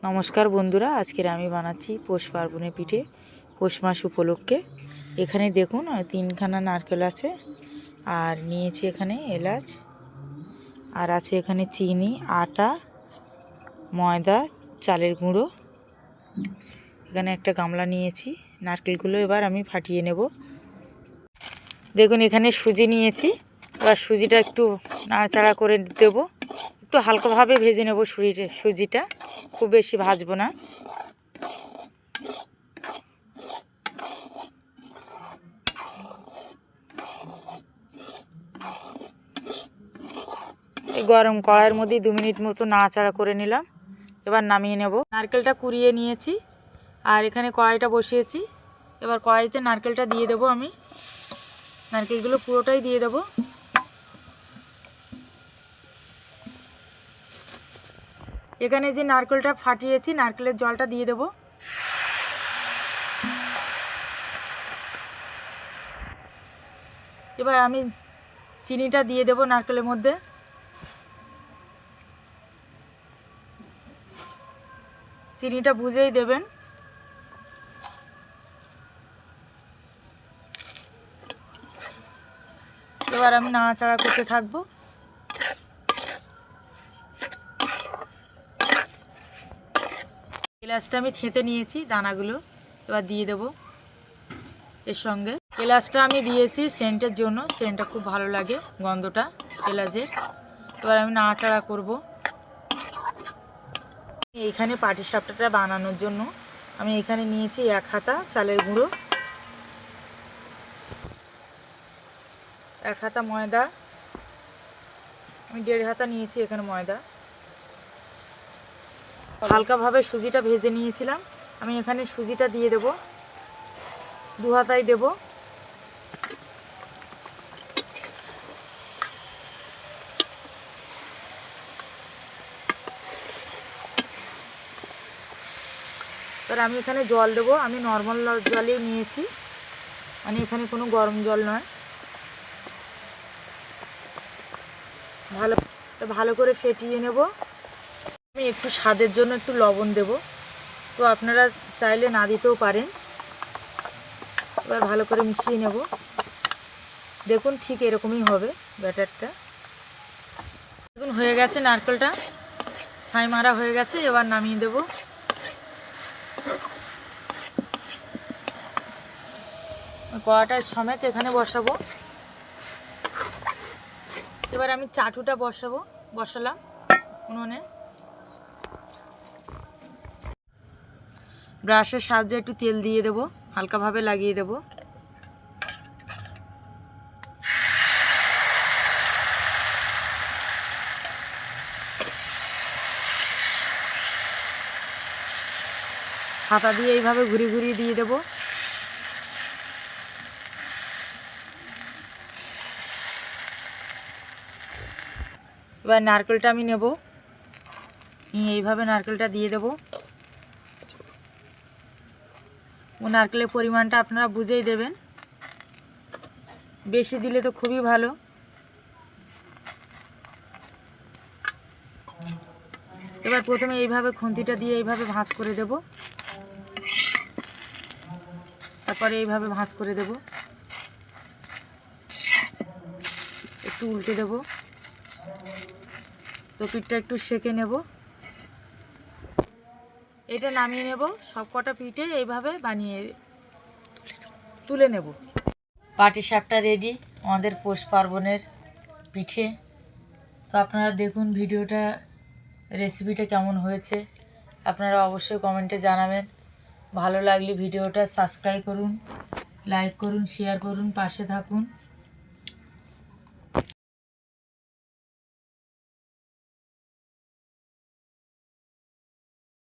নমস্কার বন্ধুরা, আজকের আমি বানাচ্ছি পৌষ পার্বণের পিঠে। পৌষ মাস উপলক্ষে এখানে দেখুন 3খানা নারকেল আছে, আর নিয়েছি এখানে এলাচ, আর আছে এখানে চিনি, আটা, ময়দা, চালের গুঁড়ো। এখানে একটা গামলা নিয়েছি। নারকেলগুলো এবার আমি ফাটিয়ে নেব। দেখুন এখানে সুজি নিয়েছি। এবার সুজিটা একটু নাড়াচাড়া করে দেবো। একটু হালকাভাবে ভেজে নেব সুজিটা, খুব বেশি ভাজবো না। এই গরম কড়াইয়ের মধ্যে 2 মিনিট মতো নাড়াচাড়া করে নিলাম। এবার নামিয়ে নেব। নারকেলটা কুড়িয়ে নিয়েছি, আর এখানে কড়াইটা বসিয়েছি। এবার কড়াইতে নারকেলটা দিয়ে দেবো। আমি নারকেলগুলো পুরোটাই দিয়ে দেবো। এখানে যে নারকেলটা ফাটিয়েছি, নারকেলের জলটা দিয়ে দেবো। এবার আমি চিনিটা দিয়ে দেবো নারকেলের মধ্যে। চিনিটা বুঝেই দেবেন। এবার আমি নাড়াচাড়া করতে থাকবো। এলাচটা আমি থেঁতে নিয়েছি, দানাগুলো এবার দিয়ে দেবো এর সঙ্গে। এলাচটা আমি দিয়েছি সেন্টের জন্য, সেন্টটা খুব ভালো লাগে, গন্ধটা এলাচের। এবার আমি নাড়াচাড়া করব। এইখানে পাটিসাপটাটা বানানোর জন্য আমি এখানে নিয়েছি 1 হাতা চালের গুঁড়ো, 1 হাতা ময়দা, আমি 1.5 হাতা নিয়েছি এখানে ময়দা। হালকাভাবে সুজিটা ভেজে নিয়েছিলাম, আমি এখানে সুজিটা দিয়ে দেব। 2 হাতাই দেব। এবার আমি এখানে জল দেবো। আমি নর্মাল জলই নিয়েছি, মানে এখানে কোনো গরম জল নয়। ভালো করে ফেটিয়ে নেব। আমি একটু স্বাদের জন্য একটু লবণ দেব, তো আপনারা চাইলে না দিতেও পারেন। এবার ভালো করে মিশিয়ে নেব। দেখুন ঠিক এরকমই হবে ব্যাটারটা। দেখুন হয়ে গেছে, নারকেলটা ছাই মারা হয়ে গেছে। এবার নামিয়ে দেব। কড়াটা সমেত এখানে বসাবো। এবার আমি চাটুটা বসালাম উনুনে। ব্রাশের সাহায্যে একটু তেল দিয়ে দেব, হালকাভাবে লাগিয়ে দেব। হাতা দিয়ে এইভাবে ঘুরিয়ে ঘুরিয়ে দিয়ে দেব। এবার নারকেলটা আমি নেব, এইভাবে নারকেলটা দিয়ে দেব। ও নারকেলের পরিমাণটা আপনারা বুঝেই দেবেন, বেশি দিলে তো খুবই ভালো। এবার প্রথমে এইভাবে খুন্তিটা দিয়ে এইভাবে ভাঁজ করে দেব, তারপরে এইভাবে ভাঁজ করে দেব। একটু উল্টে দেব, তো পিঠটা একটু সেঁকে নেব। এটা নামিয়ে নেব। সব কটা পিঠে এইভাবে বানিয়ে তুলে নেব। পাটিসাপটা রেডি, আমাদের পৌষ পার্বণের পিঠে। তো আপনারা দেখুন ভিডিওটা, রেসিপিটা কেমন হয়েছে আপনারা অবশ্যই কমেন্টে জানাবেন। ভালো লাগলে ভিডিওটা সাবস্ক্রাইব করুন, লাইক করুন, শেয়ার করুন, পাশে থাকুন।